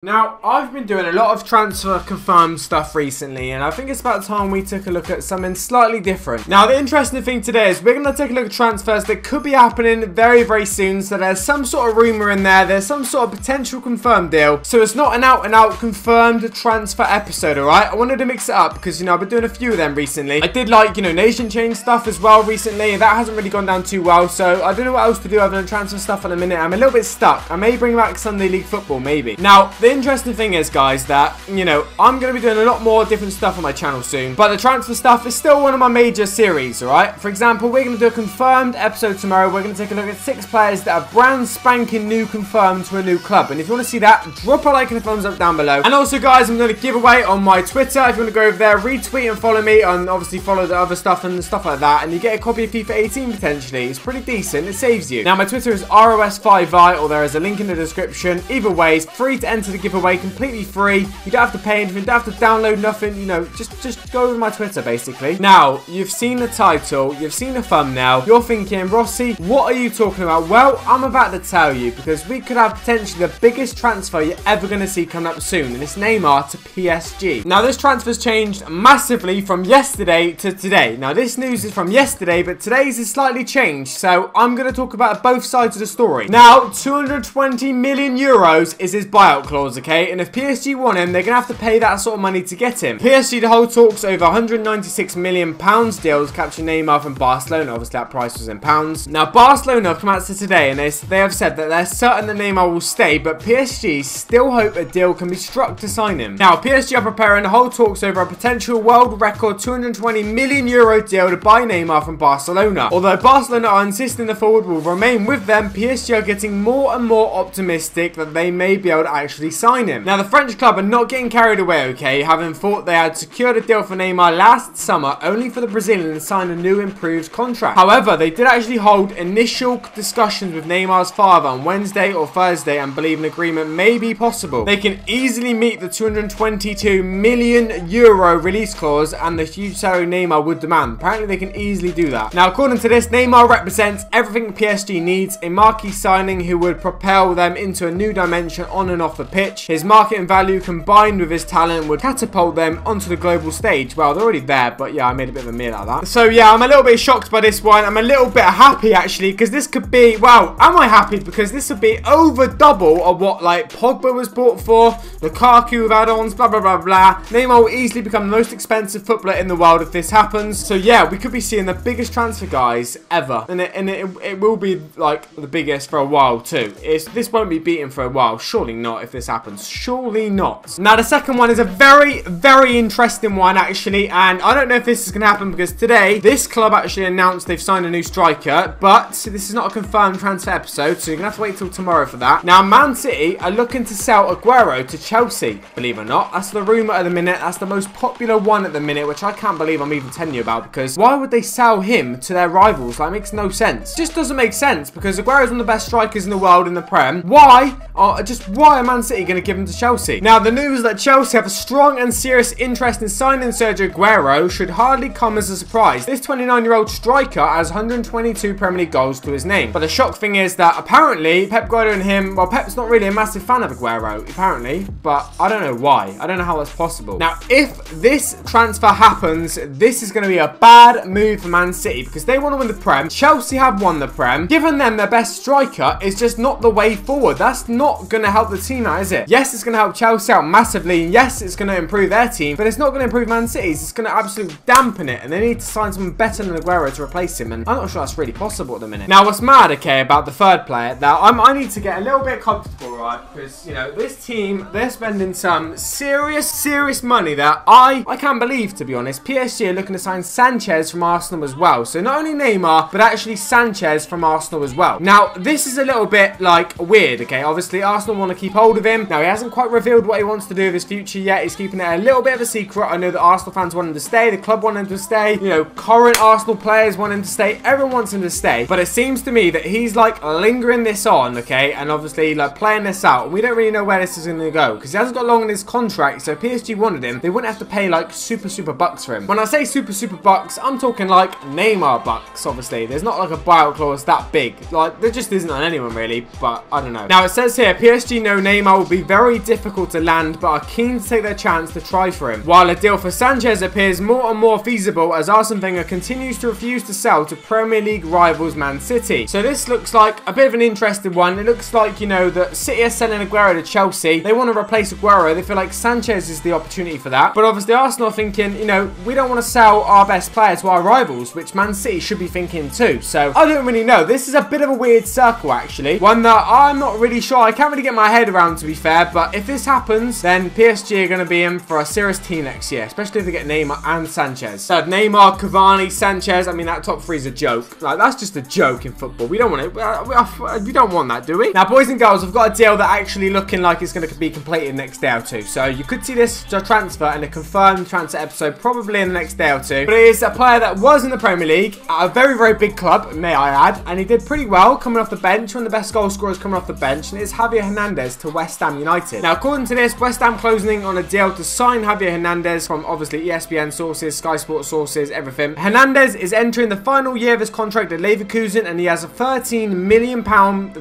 Now, I've been doing a lot of transfer confirmed stuff recently, and I think it's about time we took a look at something slightly different. Now, the interesting thing today is we're going to take a look at transfers that could be happening very, very soon. So there's some sort of rumour in there. There's some sort of potential confirmed deal. So it's not an out-and-out confirmed transfer episode, alright? I wanted to mix it up because, I've been doing a few of them recently. I did nation change stuff as well recently, and that hasn't really gone down too well. So I don't know what else to do other than transfer stuff in a minute. I'm a little bit stuck. I may bring back Sunday League football, maybe. Now, the interesting thing is, guys, that, I'm going to be doing a lot more different stuff on my channel soon, but the transfer stuff is still one of my major series, alright? For example, we're going to do a confirmed episode tomorrow. We're going to take a look at 6 players that are brand spanking new confirmed to a new club, and if you want to see that, drop a like and a thumbs up down below. And also, guys, I'm going to give away on my Twitter. If you want to go over there, retweet and follow me, and obviously follow the other stuff and stuff like that, and you get a copy of FIFA 18 potentially. It's pretty decent. It saves you. Now, my Twitter is RossiHD, or there is a link in the description. Either way, it's free to enter the giveaway, completely free. You don't have to pay anything, you don't have to download nothing, just go with my Twitter, basically. Now, you've seen the title, you've seen the thumbnail, you're thinking, Rossi, what are you talking about? Well, I'm about to tell you, because we could have potentially the biggest transfer you're ever going to see coming up soon, and it's Neymar to PSG. Now, this transfer's changed massively from yesterday to today. Now, this news is from yesterday, but today's is slightly changed, so I'm going to talk about both sides of the story. Now, 220 million euros is his buyout clause, okay? And if PSG want him, they're going to have to pay that sort of money to get him. PSG, the whole talks over 196 million pounds deals capturing Neymar from Barcelona. Obviously, that price was in pounds. Now, Barcelona have come out to today, and they have said that they're certain that Neymar will stay, but PSG still hope a deal can be struck to sign him. Now, PSG are preparing the whole talks over a potential world record 220 million euro deal to buy Neymar from Barcelona. Although Barcelona are insisting the forward will remain with them, PSG are getting more and more optimistic that they may be able to actually sign him. Now, the French club are not getting carried away, okay, having thought they had secured a deal for Neymar last summer only for the Brazilian to sign a new improved contract. However, they did actually hold initial discussions with Neymar's father on Wednesday or Thursday and believe an agreement may be possible. They can easily meet the 222 million euro release clause and the huge salary Neymar would demand. Apparently, they can easily do that. Now, according to this, Neymar represents everything PSG needs, a marquee signing who would propel them into a new dimension on and off the pitch. His marketing value combined with his talent would catapult them onto the global stage. Well, they're already there, but yeah, I made a bit of a meal out of that. So yeah, I'm a little bit shocked by this one. I'm a little bit happy actually, because this could be, wow, am I happy? Because this would be over double of what like Pogba was bought for, Lukaku with add-ons, blah blah blah blah. Neymar will easily become the most expensive footballer in the world if this happens. So yeah, we could be seeing the biggest transfer, guys, ever, and it will be like the biggest for a while too. This won't be beaten for a while, surely not. If this happens, surely not. Now, the second one is a very, very interesting one, actually, and I don't know if this is going to happen because today, this club actually announced they've signed a new striker, but this is not a confirmed transfer episode, so you're going to have to wait till tomorrow for that. Now, Man City are looking to sell Aguero to Chelsea, believe it or not. That's the rumour at the minute. That's the most popular one at the minute, which I can't believe I'm even telling you about, because why would they sell him to their rivals? Like, it makes no sense. It just doesn't make sense, because Aguero's one of the best strikers in the world in the Prem. Why are Man City going to give him to Chelsea? Now, the news that Chelsea have a strong and serious interest in signing Sergio Aguero should hardly come as a surprise. This 29-year-old striker has 122 Premier League goals to his name. But the shock thing is that apparently Pep Guardiola and him, well, Pep's not really a massive fan of Aguero, apparently, but I don't know why. I don't know how that's possible. Now, if this transfer happens, this is going to be a bad move for Man City because they want to win the Prem. Chelsea have won the Prem. Giving them their best striker is just not the way forward. That's not going to help the team out, is it? Yes, it's going to help Chelsea out massively. Yes, it's going to improve their team, but it's not going to improve Man City's. It's going to absolutely dampen it, and they need to sign someone better than Aguero to replace him, and I'm not sure that's really possible at the minute. Now, what's mad, okay, about the third player, now, I need to get a little bit comfortable, right, because, this team, they're spending some serious money that I can't believe, to be honest. PSG are looking to sign Sanchez from Arsenal as well, so not only Neymar, but actually Sanchez from Arsenal as well. Now, this is a little bit, like, weird, okay, obviously, Arsenal want to keep hold of him. Now, he hasn't quite revealed what he wants to do with his future yet. He's keeping it a little bit of a secret. I know that Arsenal fans want him to stay, the club want him to stay, current Arsenal players want him to stay, everyone wants him to stay, but it seems to me that he's like lingering this on, okay, and obviously like playing this out. We don't really know where this is going to go because he hasn't got long in his contract, so if PSG wanted him, they wouldn't have to pay like super bucks for him. When I say super bucks, I'm talking like Neymar bucks, obviously. There's not like a buyout clause that big, like there just isn't on anyone really, but I don't know. Now it says here PSG know Neymar will be very difficult to land but are keen to take their chance to try for him. While a deal for Sanchez appears more and more feasible as Arsene Wenger continues to refuse to sell to Premier League rivals Man City. So this looks like a bit of an interesting one. It looks like, you know, that City are selling Aguero to Chelsea. They want to replace Aguero. They feel like Sanchez is the opportunity for that. But obviously Arsenal are thinking, you know, we don't want to sell our best player to our rivals, which Man City should be thinking too. So I don't really know. This is a bit of a weird circle actually. One that I'm not really sure. I can't really get my head around, to be fair. But if this happens, then PSG are going to be in for a serious team next year, especially if they get Neymar and Sanchez. So Neymar, Cavani, Sanchez, I mean, that top three is a joke. Like, that's just a joke in football. We don't want it. We don't want that, do we? Now, boys and girls, I've got a deal that actually looking like it's going to be completed next day or two. So you could see this transfer in a confirmed transfer episode probably in the next day or two. But it is a player that was in the Premier League at a very, very big club, may I add. And he did pretty well coming off the bench. One of the best goal scorers coming off the bench. And it's Javier Hernandez to West Ham United. Now, according to this, West Ham closing on a deal to sign Javier Hernandez from obviously ESPN sources, Sky Sports sources, everything. Hernandez is entering the final year of his contract at Leverkusen and he has a £13 million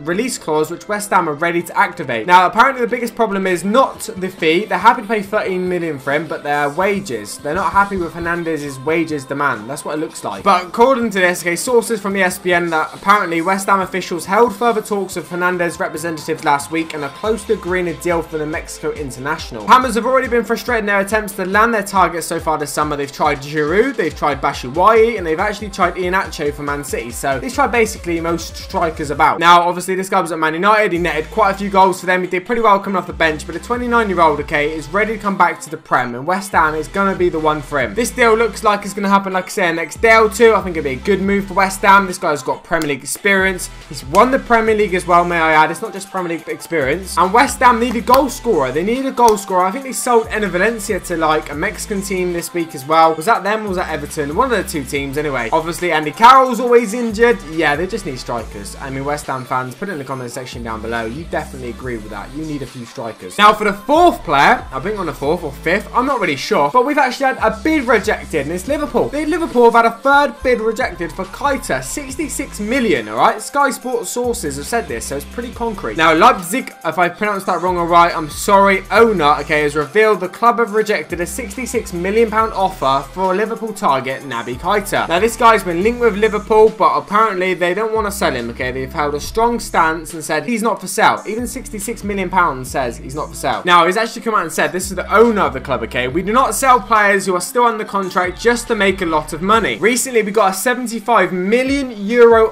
release clause which West Ham are ready to activate. Now, apparently the biggest problem is not the fee. They're happy to pay £13 million for him, but their wages. They're not happy with Hernandez's wages demand. That's what it looks like. But according to this, okay, sources from ESPN that apparently West Ham officials held further talks with Hernandez representatives last week and are close to agreeing a deal for the Mexico international. Hammers have already been frustrated in their attempts to land their targets so far this summer. They've tried Giroud, they've tried Batshuayi, and they've actually tried Iheanacho for Man City. So they've tried basically most strikers about. Now, obviously, this guy was at Man United. He netted quite a few goals for them. He did pretty well coming off the bench, but a 29-year-old, okay, is ready to come back to the Prem, and West Ham is going to be the one for him. This deal looks like it's going to happen, like I say, next day or two. I think it'd be a good move for West Ham. This guy's got Premier League experience. He's won the Premier League as well, may I add. It's not just Premier League experience. And West Ham need a goal scorer. They need a goal scorer. I think they sold Enner Valencia to like a Mexican team this week as well. Was that them or was that Everton? One of the two teams anyway. Obviously, Andy Carroll's always injured. Yeah, they just need strikers. I mean, West Ham fans, put it in the comment section down below. You definitely agree with that. You need a few strikers. Now, for the fourth player, I think on the fourth or fifth, I'm not really sure, but we've actually had a bid rejected, and it's Liverpool. Liverpool have had a third bid rejected for Keita, 66 million, all right? Sky Sports sources have said this, so it's pretty concrete. Now, Leipzig, if I pronounced that wrong or right, I'm sorry, owner, okay, has revealed the club have rejected a £66 million offer for Liverpool target Naby Keita. Now, this guy's been linked with Liverpool, but apparently they don't want to sell him, okay? They've held a strong stance and said he's not for sale. Even £66 million says he's not for sale. Now, he's actually come out and said, this is the owner of the club, okay? We do not sell players who are still under contract just to make a lot of money. Recently, we got a €75 million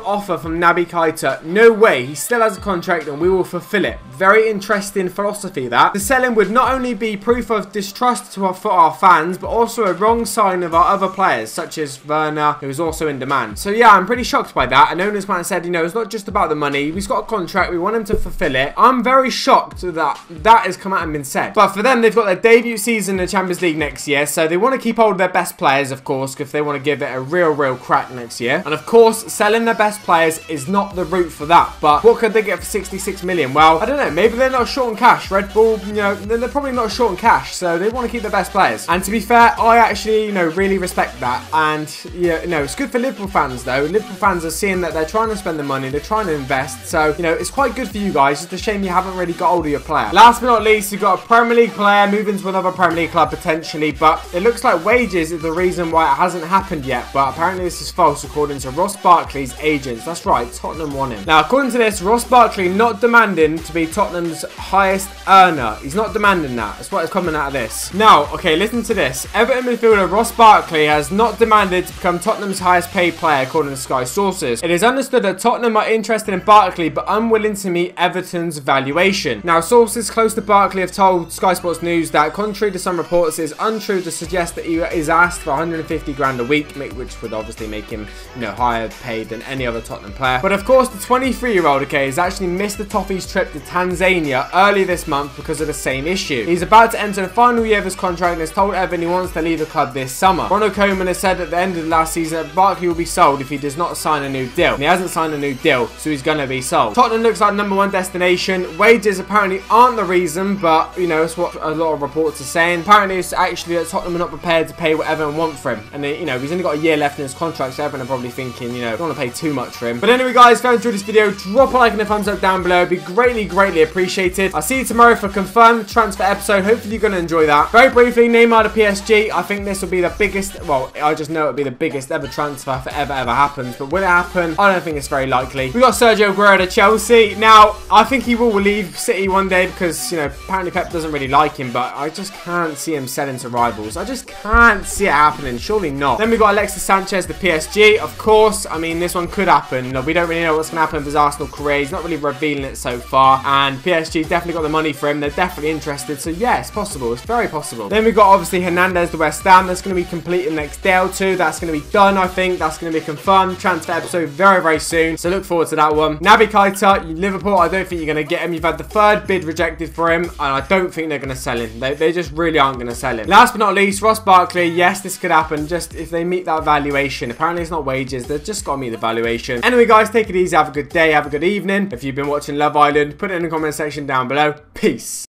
offer from Naby Keita. No way. He still has a contract and we will fulfill it. Very interesting philosophy that. The selling would not only be proof of distrust for our fans, but also a wrong sign of our other players, such as Werner, who is also in demand. So yeah, I'm pretty shocked by that. And owner's man said, you know, it's not just about the money. He's got a contract. We want him to fulfill it. I'm very shocked that that has come out and been said. But for them, they've got their debut season in the Champions League next year. So they want to keep hold of their best players, of course, if they want to give it a real crack next year. And of course, selling their best players is not the route for that. But what could they get for 66 million? Well, I don't know. Maybe they're not short on cash. Red Bull, you know, they're probably not short on cash. So they want to keep their best players. And to be fair, I actually, you know, really respect that. And, yeah, you know, it's good for Liverpool fans, though. Liverpool fans are seeing that they're trying to spend the money. They're trying to invest. So, you know, it's quite good for you guys. It's a shame you haven't really got hold of your player. Last but not least, you've got a Premier League player moving to another Premier League club potentially. But it looks like wages is the reason why it hasn't happened yet. But apparently this is false according to Ross Barkley's agents. That's right, Tottenham want him. Now, according to this, Ross Barkley not demanding to be Tottenham's highest earner. He's not demanding that. That's what is coming out of this. Now, okay, listen to this. Everton midfielder Ross Barkley has not demanded to become Tottenham's highest paid player according to Sky sources. It is understood that Tottenham are interested in Barkley but unwilling to meet Everton's valuation. Now, sources close to Barkley have told Sky Sports News that contrary to some reports, it is untrue to suggest that he is asked for 150 grand a week, which would obviously make him, you know, higher paid than any other Tottenham player. But of course, the 23-year-old, okay, has actually missed the Toffees trip to Tanzania earlier this month because of the same issue. He's about to enter the final year of his contract and has told Everton he wants to leave the club this summer. Ronald Koeman has said at the end of the last season that Barkley will be sold if he does not sign a new deal. And he hasn't signed a new deal, so he's going to be sold. Tottenham looks like #1 destination. Wages apparently aren't the reason, but, you know, it's what a lot of reports are saying. Apparently, it's actually that Tottenham are not prepared to pay what Everton want for him. And, they, you know, he's only got a year left in his contract, so Everton are probably thinking, you know, don't want to pay too much for him. But anyway, guys, if you enjoyed this video, drop a like and a thumbs up down below. It'd be greatly appreciated. United. I'll see you tomorrow for confirmed transfer episode. Hopefully you're going to enjoy that. Very briefly, Neymar to PSG. I think this will be the biggest, well, I just know it'll be the biggest ever transfer if it ever happens. But will it happen? I don't think it's very likely. We got Sergio Aguero to Chelsea. Now, I think he will leave City one day because, you know, apparently Pep doesn't really like him, but I just can't see him selling to rivals. I just can't see it happening. Surely not. Then we got Alexis Sanchez to PSG. Of course, I mean, this one could happen. We don't really know what's going to happen with his Arsenal career. He's not really revealing it so far, and PSG definitely got the money for him. They're definitely interested, so yeah, it's possible. It's very possible. Then we got obviously Hernandez to West Ham. That's going to be complete in the next day or two. That's going to be done, I think. That's going to be confirmed. Transfer episode very soon, so look forward to that one. Naby Keita, Liverpool. I don't think you're going to get him. You've had the third bid rejected for him, and I don't think they're going to sell him. They just really aren't going to sell him. Last but not least, Barkley. Yes, this could happen just if they meet that valuation. Apparently it's not wages. They've just got to meet the valuation. Anyway, guys, take it easy. Have a good day. Have a good evening. If you've been watching Love Island, put it in the comment section down below. Peace.